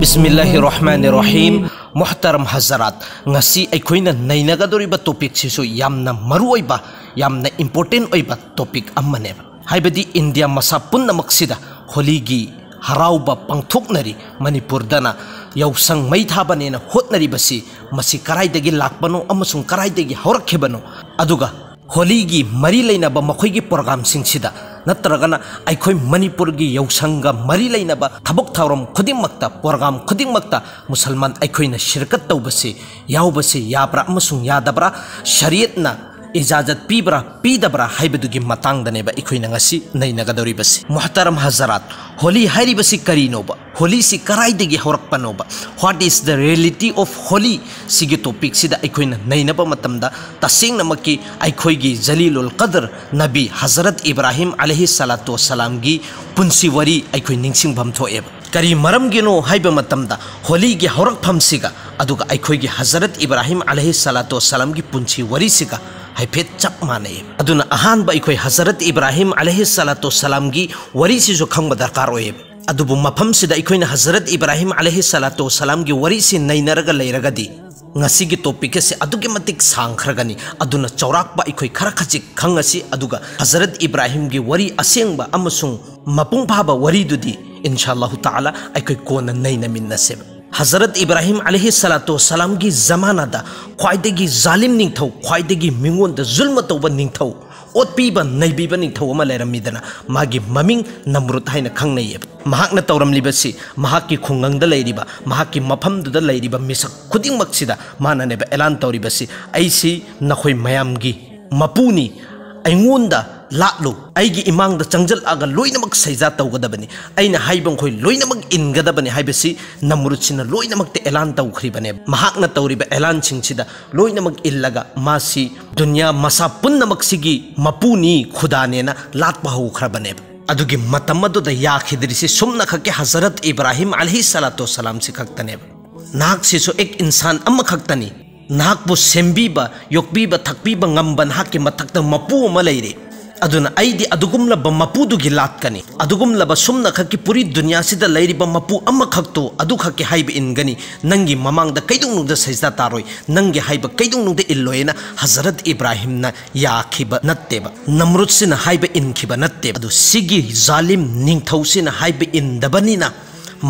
बिस्मिल्लाहिर्रहमानिर्रहीम मुहतरम हजरात ngasi aikoina nainagadoriba topic sisu yamna maruoiba yamna important oiba topic amane haibadi India masa punnamak sida holi gi harauba pangthoknari Manipur dana yausang mai thabanena hotnari basi masi karaidagi lakbano amasung karaidagi horakhebano aduga holi gi mari leinaba makhoi gi program singsida natragana aikoi Manipur gi yausanga mari leinaba thabok thauram khudimmakta program khudimmakta musalman aikoina shirkat tawbasi yaubasi yabra amasung yadabra shariatna ijazat pibra pidabra haibedugi matangdaneba aikoina ngasi nainagadoribasi muhtaram hazarat holi hairibasi karinoba holi si karaidagi horakpanoba what is the reality of holi sigi topic sida aikoina nainaba matamda tasingna maki aikoigi jalilul qadr nabi hazrat Ibrahim alaihi salatu wassalam gi punsi wari aikoi ningsing bam thoeb kari maram gino haiba matamda holi gi horak phamsiga aduga aikoigi hazrat Ibrahim alaihi salatu wassalam gi punsi wari siga haipet chap mane aduna ahan ba ikoi hazrat Ibrahim alaihi salatu wassalam gi wari si jo khangba darkar oeb adubu mafam sida ikoina hazrat Ibrahim alaihi salatu wassalam gi wari si nainaraga leiragadi ngasi gi topic se adugi matik sangkhragani aduna chaurak ba ikoi khara khachik khangasi aduga hazrat Ibrahim gi wari asengba amasung mapung phaba wari dudi inshallah taala ikoi kona naina minnaseb Hazrat Ibrahim alaihi salatu wassalam gi zamana da khwaidagi zalim ningthau khwaidagi mingon da zulma tawba ningthau otpiba naibiba ningthau ama leramidana magi maming Namrud haina khangnayeb mahakna tawramlibasi mahakki khungangda leiriba mahakki mafamduda leiriba misak khudingmaksida mana neba elan tawribasi aisi nakhoi mayamgi mapuni aingonda laklu aigi imang da changjal aga loinamak saiza tawgadabani aina haibang khoi loinamak ingadabani haibasi Namrud sina loinamak te elan tawkhribane mahakna tawriba elan singchida loinamak illaga masi dunya masa punnamak sigi mapuni khudanena latpa hokhrabane adugi matamadu da yakhidrisi sumna khake hazrat Ibrahim alaihi salatu wassalam si khaktane nak siso ek insan amma khaktani nak bu sembiba yokbiba thakbiba ngamban hakki mathakta mapu ma leire aduna aidi adugumlaba mapudu gi latkani adugumlaba sumna khaki puri dunya sida leiriba mapu amma khakto adu khaki haiba ingani nangi mamangda kaidung da saizda taroi nangi haiba kaidung da illoena hazrat Ibrahim na yakhiba natteba Namrud sina haiba inkhiba natteba adu sigi zalim ningthau sina haiba indabanina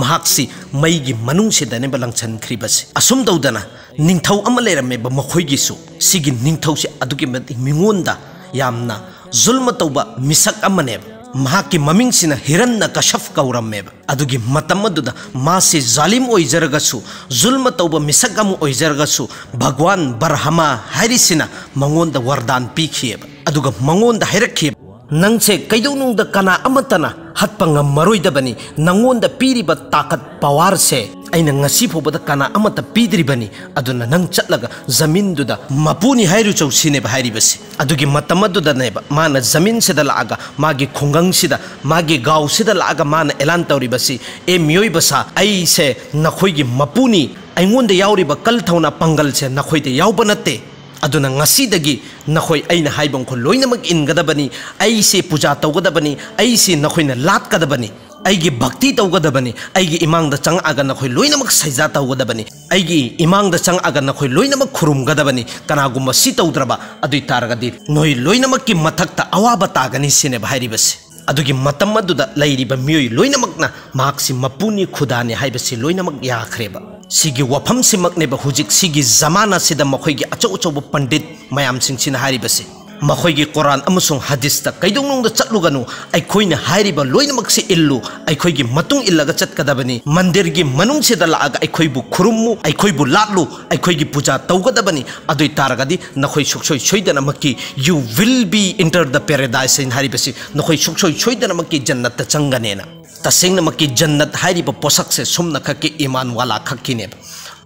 mahaksi maigi manung sidane balangchan khribasi asum daudana ningthau ama lerame ba makhoigi su sigi ningthau se adugi mingonda yamna zulma tawba misak amane mahaki maming sina hiranna kashaf kaurameb adugi matamaduda masi zalim oizaragasu zulma tawba misak amu oizaragasu Bhagwan Barhama harisina mangonda wardan pikhiyeb aduga mangonda hairakhyeb nangse kaidonungda kana amatana hatpa ngammaroidabani nangonda piriba takat power se aina ngasi phobada kana amata pidribani aduna nang chatlaga zaminduda mapuni hairu chawsine ba hairibasi adugi matamaduda neba mana zamin seda laaga magi khungang sida magi gaw sida laaga mana elan tawribasi e miyoi basa ai se nakhoigi mapuni aingonda yauriba kal thauna pangal se nakhoide yaubanate aduna ngasidagi nakhoi aina haibang kho loinamak ingadabani ai se puja tawgadabani ai se nakhoina latkadabani aigi bhakti tawgadabani aigi imangda chang aga nakhoi loinamak saiza tawgadabani aigi imangda chang aga nakhoi loinamak khurumgadabani kanagumba si tawdraba adui taragadi noi loinamak ki mathakta awaba tagani sine bhairibasi adugi matam aduda lairiba miyoi loinamakna mahaksi mapuni khudani haibasi loinamak yakhreba sigi wafam simakneba hujik sigi zamana sida makhoigi achau achau pandit mayam singsina haribasi makhoigi Quran amusung hadis ta kaidongnungda chatluganu aikoina hairiba loinamak se illu aikoigi matung illaga chatkadabani mandirgi manung sida laaga aikoibu khurummu aikoibu latlu aikoigi puja tawgadabani adui taragadi nakhoi suksoi soidana makki you will be enter the paradise in haribasi nakhoi suksoi soidana makki jannat ta changanena tasengna makki jannat hairiba posak se sumna khaki iman wala khakineba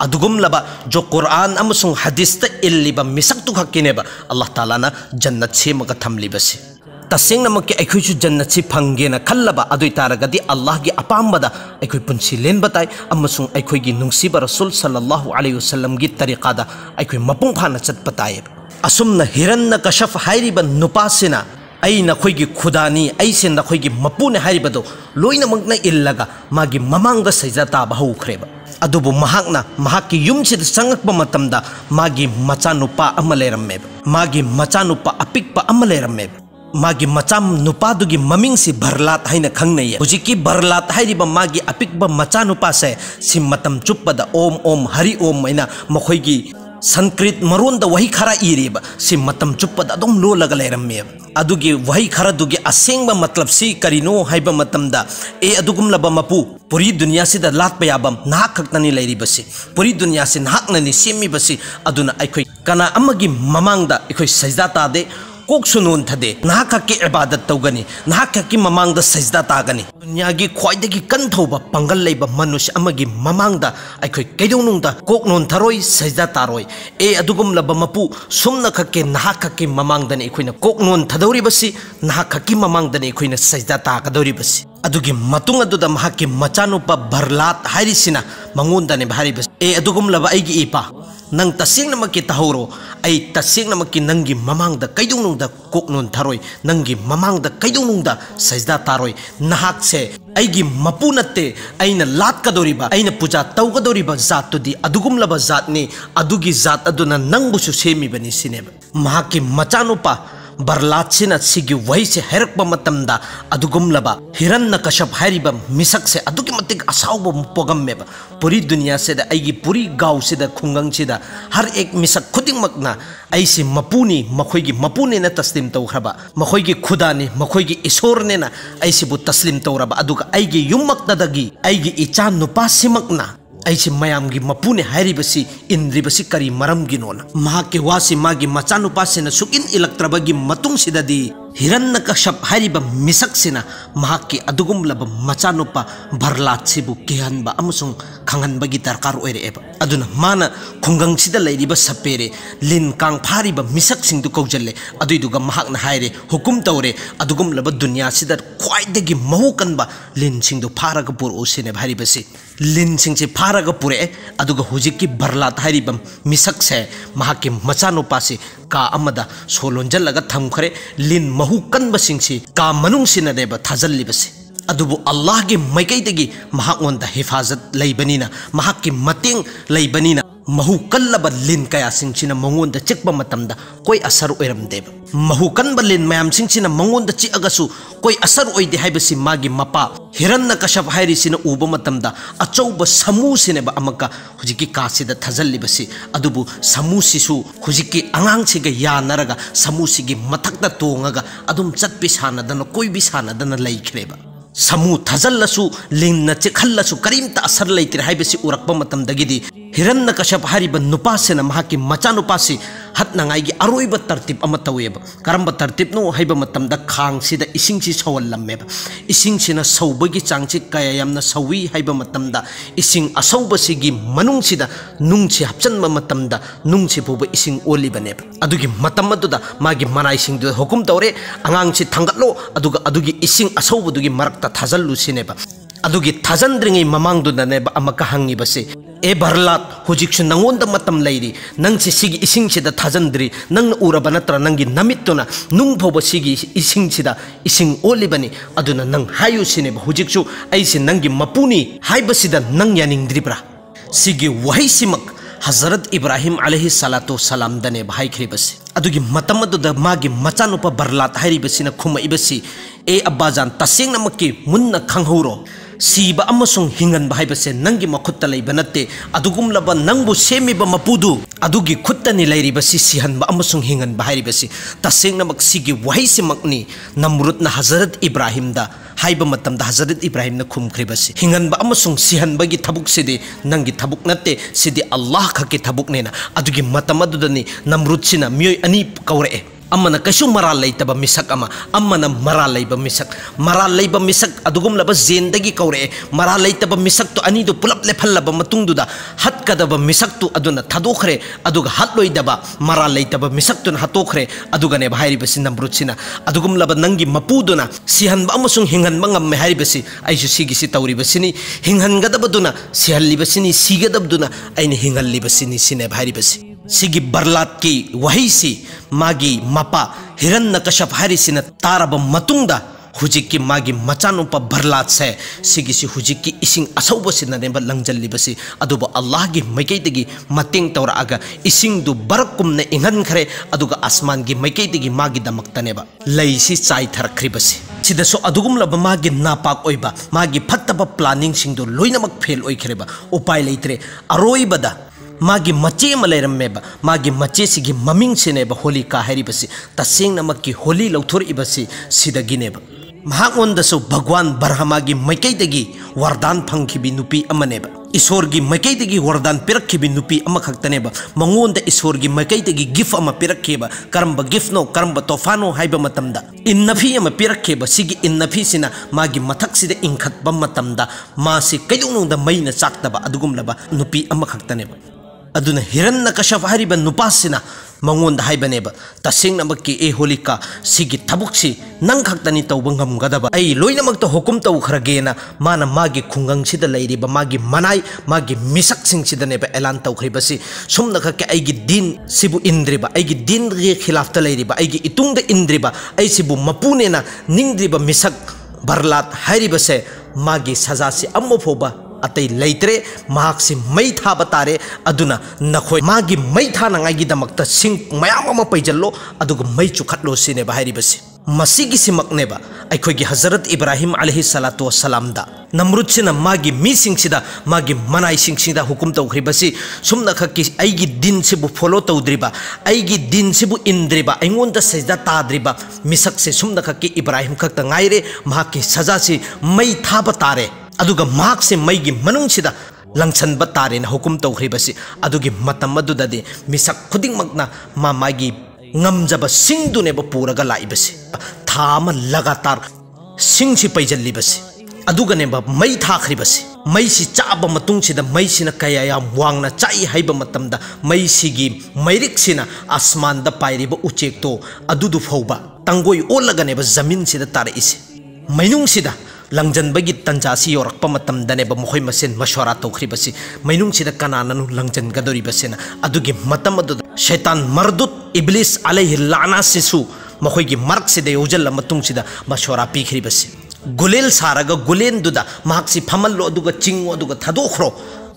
adugum laba jo Quran amusung hadis ta illiba misak tu khakineba Allah taala na jannat se maga thamlibasi tasengna makki aikhoisu jannat si phangena khallaba adui taragadi Allah gi apambada aikoi punsi len batai amusung aikoi gi nungsiba Rasul sallallahu alaihi wasallam gi tariqa da aikoi mapung phana chat batai asumna hiranna kashaf hairiba nupasina ai nakhoi gi khudani ai se nakhoi gi mapune haribado loina magna illaga magi mamangda saija taba haukreba adubu mahakna mahaki yumsid sangakba matamda magi machanupa ama lerammeba magi machanupa apikpa ama lerammeba magi macham nupadugi mamingsi Barlat haina khangnay hujiki Barlat hairiba magi apikba machanupa se si matam chuppada om hari om aina makhoigi Sanskrit maronda wahi khara iriba si matam chuppada adom lo laga lerammeba adugi wahi khara dugi asengba matlab si karino haiba matamda adugum laba mapu puri dunia sida latpa yabam nahak khaknani lairibasi puri dunia se nahaknani semibasi aduna aikhoi kana amagi mamangda aikhoi sajda tade kok sunun thade nahak ki ibadat tawgani nahak ki mamangda sajda tagani dunia gi khwaidagi kan thoba pangal leiba manush amagi mamangda aikhoi keidonungda kok non tharoi sajda taroi adugum laba mapu sumna khake nahak ki mamangdani aikoina kok non thadori basi nahak ki mamangdani aikoina sajda tagadori basi adugi matung aduda mahaki machanupa Barlat hairisina mangundane bharibasi adugum laba aigi ipa nang tasing namaki tahoro ay tasing namaki nangi mamangda kaidunungda koknon tharoi nangi mamangda kaidunungda sajda taroi nahak se aigi mapunate aina lat kadoriba aina puja tawgadoriba zatudi adugum laba zatni adugi zat aduna nangbusu semi bani sineba mahaki machanupa Barlat sina sigi wahi se herakba matamda adugum laba Hiranyakaship hariba misak se adugi matik asawba pogammeba puri dunia se da aigi puri gaw se da khungang se da har ek misak khuding makna aisi mapuni makhoigi mapune na taslim tawhraba makhoigi khudani makhoigi isor ne na aisi bu taslim tawraba aduga aigi yummakdagi aigi icha nupa simakna aisi mayamgi mapune hairibasi indribasi kari maramgi nona mahake wasi magi machanupa sena sukin ilaktrabagi matung sidadi Hiranyakaship hariba misak sina mahaki adugum laba machanupa Barlat sibu kihanba amusung khanganbagi darkar oireeba aduna mana khungang sida leiriba sapere lin kang phariba misak singdu kaujalle aduiduga mahakna haire hukum tawre adugum laba dunia sida khwaidagi mahukanba lin singdu pharaga puro sine bharibasi lin singse pharaga pure aduga hujiki Barlat hariba misak se mahaki machanupa se ka amada solonjalaga thamkhare lin mahu kanba singsi ka manung sinadeba thajallibasi adubu Allah gi maikai mahakonda hifazat leibanina mahakki mateng leibanina mahu kallaba lin kaya singchina mangonda chekba matamda koi asar oiramdeba mahu kanba lin mayam singchina mangonda chi agasu koi asar oide haibasi magi mapa Hiranyakaship hairisina uba matamda achauba samu sineba amaka hujiki kasida thajallibasi adubu samu sisu hujiki angang siga yanaraga samu sigi mathakta tongaga adum chatpi sanadana koi bi sanadana laikhreba samu thajalasu lingna chekhallasu karimta asar leitir haibasi urakpa matamdagidi Hiranyakaship hariba nupasena mahaki machanupasi hatnangai gi aroiba tartib ama taweba karamba tartib no haiba matamda khang sida ising si sawallammeba ising sina saubagi changchi kaya yamna sawi haiba matamda ising asauba sigi manung sida nungchi hapchanba matamda nungchi boba ising olibaneba adugi matamaduda magi manai sing du hukum tawre angang si thangatlo adugi ising asauba dugi marakta thajallu sineba adugi thajandringi mamangduna neba amaka hangibase Barlat hujiksu nangonda matam leiri nangsi sigi ising sida thajandri nang uraba natra nangi namittuna nung phoba sigi ising sida ising olibani aduna nang hayu sineba hujiksu aisi nangi mapuni haibasida nang yaningdribra sigi wahi simak Hazrat Ibrahim alaihi salatu salam dane bahai khribasi adugi matamadu magi machanupa Barlat hairibasina khuma ibasi abbajan taseng namaki munna khanghoro siba amasung hingan bahaibase nangi makhutta leiba natte adugum laba nangbu semiba mapudu adugi khutta ni lairibasi sihanba amasung hingan bahairibasi tasengna maksigi wahisi makni Namrud na Hazrat Ibrahim da haiba matamda Hazrat Ibrahim na khumkhribasi hinganba amasung sihanbagi thabuk sidi nangi thabuk natte sidi Allah khaki thabuk nena adugi matamadudani Namrud sina miyoi ani kaure amana kasu maral leitaba misak amana maral leiba misak adugum laba zendagi kaure maral leitaba misak to ani do pulap lefallaba matungduda hat kadaba misak tu aduna thadokre aduga hatloidaba maral leitaba misak tu hatokre aduga ne bhairi basi Namrudsina adugum laba nangi mapuduna sihanba amasung hinganba ngamme hairi basi aisu sigi si tawri basini hingan gadabaduna sihalli basini sigadabduna aini hingalli basini sine bhairi basi सिगी बरलात की वही सी मागी मपा हिरण्यकश्यप हारिसिना तारब मतुंगदा हुजिकी मागी मचानुप बरलात से सिगिसी हुजिकी इसिंग असौबसिननेब लंगजल्लिबसी अदुबा अल्लाह की मैकैदगी मतेंग तौरआगा इसिंग दु बरकुमने इंगनखरे अदुगा आसमान की मैकैदगी मागी दमक्तनेबा लैसी चाइथरख्रिबसी सिदसो अदुगुमलब मागी नापाक ओइबा मागी फत्तब प्लानिंग सिंगदो लोइनमक फेल ओइखरेबा उपाय लेइत्रे अरोइबदा मागी मचे मलेरमेबा मागी मचे सिगी ममिंग सिनेबा होलिका हैरिबसी तसेंगनमकी होली लौथोरइबसी सिदगिनेबा महांगोंदसो भगवान बरहमागी मैकैदगी वरदान फंखिबी नुपी अमनेबा ईश्वरगी मैकैदगी वरदान पिरखिबी नुपी अमखक्तनेबा मंगोंदा ईश्वरगी मैकैदगी गिफ्ट अमा पिरखेबा करंब गिफ्टनो करंब तोफानो हाइबा मतमदा इन्नफी अमा पिरखेबा सिगी इन्नफी सिना मागी मथक्सिदा इंखतबा मतमदा मासी कैदोंदा मैना चाक्तबा अदुगुमलबा नुपी अमखक्तनेबा अदुना हिरण्यकश्यप हारिबा नुपासिना मंगोंदा हाइबनेबा तसेंगनमकी ए होलिका सिगी थबुकसी नंग खक्तनी तौबा ngमगदबा ऐ लोइनमक्ता हुकुम तौखरगेना माना मागी खुंगंगसिदा लैरिबा मागी मनाई मागी मिसकसिंगसिदनेबा एलान तौखरिबसी सुमना खके ऐगी दिन सिबु इंद्रिबा ऐगी दिन गे खिलाफता लैरिबा ऐगी इतुंगदा इंद्रिबा ऐ सिबु मपुनेना निंगद्रिबा मिसक बरलात हाइरिबसे मागी सजासी अम्मफोबा अतै लैत्रे महाक्सि मै थाबा तारे अदुना नखोय मागी मै थानांगाइगी दमक्ता सिंग मयाम अमा पैजल्लो अदुगा मै चुखत्लो सिनेबा हाइरिबसी मसीगी सिमकनेबा अखोयगी हजरत इब्राहिम अलैहि सलातु वस्सलाम दा नमरुद सिना मागी मीसिंगसिदा मागी मनाई सिंगसिदा हुकुम तौखरिबसी सुमना खक्की ऐगी दिन सिबु फॉलो तौद्रिबा ऐगी दिन सिबु इंद्रिबा ऐंगोंदा सजदा ताद्रिबा मिसक से सुमना खक्की इब्राहिम खक्ता गाइरे माकी सजासी मै थाबा तारे अदुगा मार्क से मैगी मनुंगसिदा लंगसनबा तारेना हुकुम तौखरिबसी अदुगी मतम अदुददि मिसक खुदिंगमकना मागी ngमजब सिंगदुनेब पूरगा लाइबसी थाम लगातार सिंगसी पैजल्लिबसी अदुगनेब मै थाखरिबसी मैसी चाब मतुंगसिदा मैसिना कया याम वांगना चाइ हाइबा मतमदा मैसिगी मैरिकसिना आसमानदा पाइरिबा उचेक्तो अदुदु फौबा तंगोय ओलगनेब जमीनसिदा तारइसी मैनुंगसिदा लंगजनबगी तंजासी योरक्पा मतमदनेब मखोय मसेन मशवरा तौखरिबसी मैनुंगसिदा कनानानु लंगजनगदोरिबसेना अदुगी मतम अदु शैतान मरदुत इब्लिस अलैहि लानासिसु मखोयगी मर्कसिदा योजल्ला मतुंगसिदा मशवरा पीखरिबसी गुलेल सारगा गुलेनदुदा महाक्सि फमल्लो अदुगा चिंगो अदुगा थादोखरो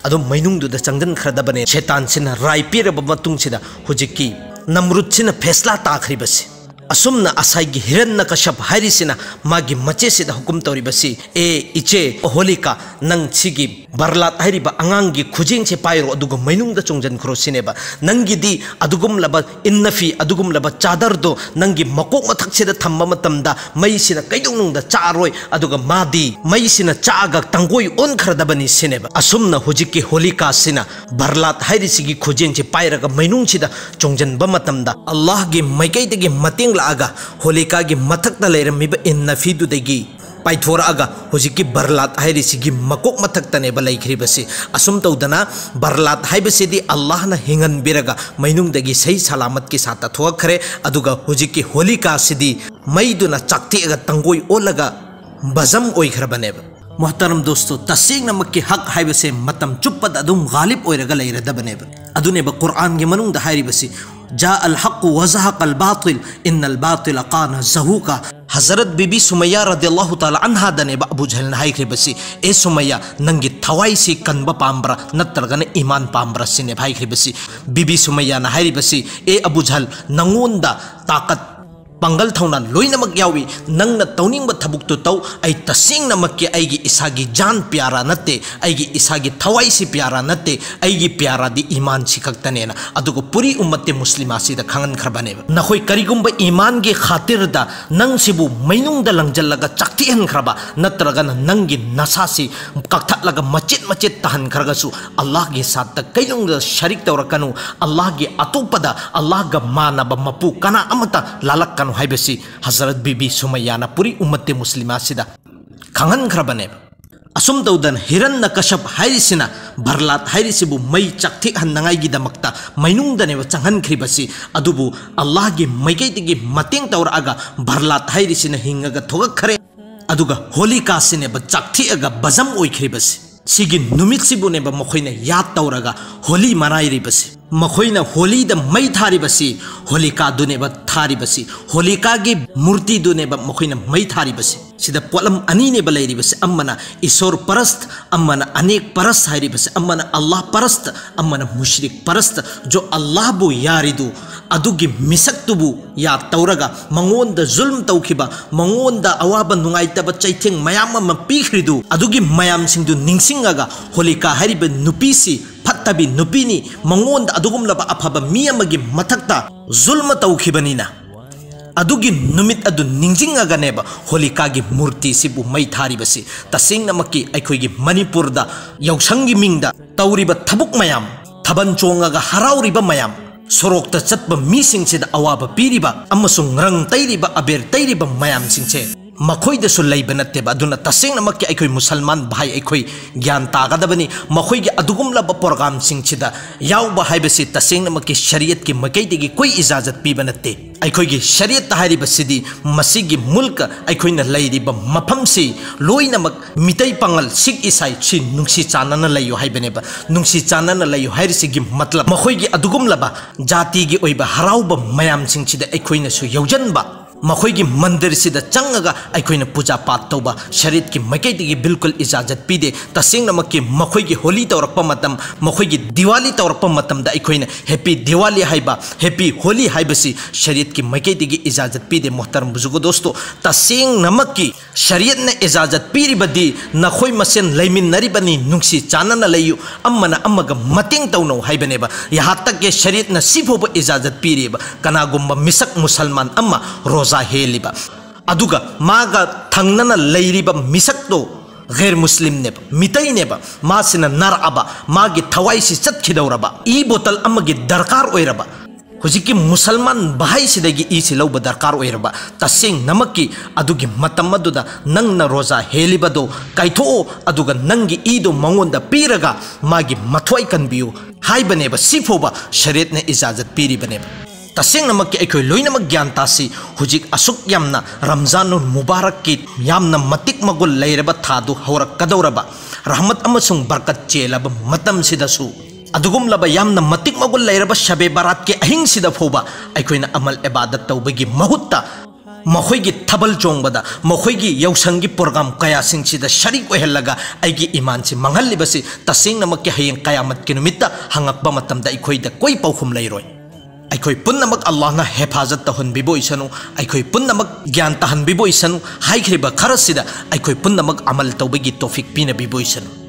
अदु मैनुंगदुदा चंगदन खरदबने शैतान सिना राय पीरब मतुंगसिदा हुजिकी नमरुद सिना फैसला ताखरिबसी असुमना असाइगी हिरण्यकश्यप हारिसिना मागी मचेसिदा हुकुम तौरिबसी ए इचे होलिका नंग सिगी बरलात हारिबा अंगांगी खुजिंगसे पाइरो अदुगा मैनुंगदा चोंजन खरो सिनेबा नंगिदी अदुगुमलबा इन्नफी अदुगुमलबा चादरदो नंगी मकोक मथक्सिदा थम्बा मतमदा मैसिना कैदोंनुंगदा चारोय अदुगा मादी मैसिना चागा तंगोय ओनखरदबनी सिनेबा असुमना हुजिकी होलिका सिना बरलात हारिसिगी खुजिंगसे पाइरगा मैनुंगसिदा चोंजनबा मतमदा अल्लाहगी मैकैदगी मतेंग आगा होलिका की मथक्ता लेरमिबा इन्नफीदुदगी पाइथोरआगा हुजिकी बरलात हाइरिसिगी मकोक मथक्तनेबा लैखरिबसी असुम तौदना बरलात हाइबसिदी अल्लाहना हिंगनबिरगा मैनुंगदगी सही सलामत की साथ थोखरे अदुगा हुजिकी होलिका सिदी मैदुना चाक्तिगा तंगोय ओलगा बजम ओइखरबनेबा मोहतरम दोस्तों तसेंगनमक्की हक हाइबसे मतम चुप्पद अदुम गालिब ओइरगा लैरदबनेबा अदुनेबा कुरान गे मनुंगदा हाइरिबसी जा अल हक वज़हक अल बातिल इन्नल बातिल कान ज़हूका हजरत बीबी सुमैया रदियल्लाहु ताला अन्हा दनेबा अबू जहल हाइख्रिबसी ए सुमैया नंगी थवाइसी कनबा पाम्ब्रा नत्रगने ईमान पाम्ब्रा सिने हाइख्रिबसी बीबी सुमैया ना हाइरिबसी ए अबू जहल नंगोंदा ताकत पंगल थौना लोइनमक यावी नंगना तौनिंगबा थबुकतो तौ आई तसेंगनमक्की आइगी इसागी जान प्यारा नत्ते आइगी इसागी थवाइसी प्यारा नत्ते आइगी प्यारा दी ईमान सिखक्तनेना अदुगो पुरी उम्मते मुस्लिमा सिदा खंगन खरबनेबा नखोय करिगुंबा ईमान गे खातिरदा नंग सिबु मैनुंगदा लंगजल्लगा चाक्तिहन खरबा नत्रगना नंगी नसासी कक्थलगा मचित मचित तहन खरगसु अल्लाह गे साथ कैनुंगदा शरीक तौरकनु अल्लाह गे अतोपदा अल्लाह गा मानबा मपु कना अमता लालक हाइबसी हजरत बीबी सुमैयाना पुरी उम्मते मुस्लिमा सिदा खंगन खरबनेबा असुम तौदन हिरण्यकश्यप हाइरिसिना बरलात हाइरिसिबु मै चाक्थि हन्नंगाइगी दमक्ता मैनुंगदनेबा चंगनख्रिबसी अदुबु अल्लाह गी मैकैदिगी मतेंग तौरआगा बरलात हाइरिसिना हिंगगा थोगखरे अदुगा होलिका सिनेबा चाक्थिअगा बजम ओइख्रिबसी सिगी नुमित सिबुनेबा मखोइना याद तौरगा होली मनाइरिबसी मखोइना होली द मई थारिबसी होलिका दुनेबा थारिबसी होलिका की मूर्ति दुनेबा मखोइना मई थारिबसी सिदा पोलम अनि ने बलैरिबसी अम्मना ईश्वर परस्त अम्मना अनेक परस्त हारिबसी अम्मना अल्लाह परस्त अम्मना मुशरिक परस्त जो अल्लाह बु यारिदु अदुगी मिसक्तुबु या तौरगा मंगोंद जुल्म तौखिबा मंगोंद अवाबा नुंगाइतबा चैथेंग मयाम म पीखरिदु अदुगी मयाम सिंदु निंगसिंगागा होलिका हारिबा नुपीसी फत्तबी नुपीनी मंगोंद अदुगुमलबा अफबा मी अमगी मथक्ता जुल्म तौखिबनिना अदुगी नुमित अदु निंजिंगागनेबा होलिकागी मूर्ति सिबु मई थारिबसी तसेंगनमकी अखोइगी मणिपुरदा यौसंगी मिंगदा तौरिबा थबुक मयाम थबन चोंगागा हराउरिबा मयाम सोरोक्ता चतबा मीसिंगसिदा अवाबा पीरिबा अमसुंग रंग तैरिबा अबेर तैरिबा मयाम सिंगसे मखोइदसु लैबा नत्तेबा अदुना तसेंगनमकी अखोइ मुसलमान भाई अखोइ ज्ञान तागदबनी मखोइगी अदुगुमलबा प्रोग्राम सिंगसिदा याउबा हाइबसी तसेंगनमकी शरीयत की मकैदिगी कोई इजाजत पीबा नत्ते अखोइगी शरीयत हारिबसिदी मसिगी मुल्क अखोइना लैरिबा मफमसी लोइनमक मितै पंगल सिक इसाई छि नुंगसी चानना लैयो हाइबनेबा नुंगसी चानना लैयो हाइरसिगी मतलब मखोइगी अदुगुमलबा जातिगी ओइबा हराउबा मयाम सिंगसिदा अखोइनासु यौजनबा मखोइगी मंदिर सिदा चंगगा अखोइना पूजा पाठ तौबा शरीयत की मकैदिगी बिल्कुल इजाजत पीदे तसेंगनमकी मखोइगी होली तौरक्पा मतम मखोइगी दिवाली तौरक्पा मतमदा अखोइना हैप्पी दिवाली हाइबा हैप्पी होली हाइबसी शरीयत की मकैदिगी इजाजत पीदे मोहतरम बुजुर्गो दोस्तों तसेंगनमकी शरीयत ने इजाजत पीरिबदी नखोइ मसेन लैमिन्नरिबनी नुंगसी चानना लैयु अम्मना अम्मगा मतेंग तौनो हाइबनेबा यहाँ तक के शरीयत न सिफोब इजाजत पीरिबा कनागुम्बा मिसक मुसलमान अम्मा रोजा हेलिबा अदुगा मागा थंगनना लैरिबा मिसक्तो गैर मुस्लिम ने मितई ने मासिना नरअबा मागी थवाइसी चतखिदौरबा ई बोतल अम्मगी दरकार ओइरबा हुजिकी मुसलमान भाई सिदगी ई से लौब दरकार ओइरबा तसेंग नमकी अदुगी मतम अदुदा नंगना रोजा हेलिबदो काइथो अदुगा नंगी ईदो मंगोंदा पीरगा मागी मथवाई कनबियु हाइबनेबा सिफोबा शरीयत ने इजाजत पीरिबनेबा तसेंगनमकी अखोइ लोइनमक ज्ञान तासी हुजिक असुक यामना रमजानुल मुबारक की यामना मतिक मगुल लैरबा थादु हौरकदौरबा रहमत अमसुंग बरकत चेलब मतम सिदसु अदुगुमलबा यामना मतिक मगुल लैरबा शबे बारात के अहिंग सिदा फोबा अखोइना अमल इबादत तौबगी महुत्ता मखोइगी थबल चोंगबदा मखोइगी यौसंगी प्रोग्राम कया सिंगसिदा शरीक ओहलगा आइगी ईमान से मंगलिबसी तसेंगनमकी हयेंग कयामत की नुमित्ता हंगकबा मतमदा अखोइदा कोई पौखुम लैरोय अखोइ पुन्नमक अल्लाह ना हेफाजत तहनबिबो इसनु अखोइ पुन्नमक ज्ञान तहनबिबो इसनु हाइख्रिबा खरसिदा अखोइ पुन्नमक अमल तौबगी तौफिक पिनबिबो इसनु।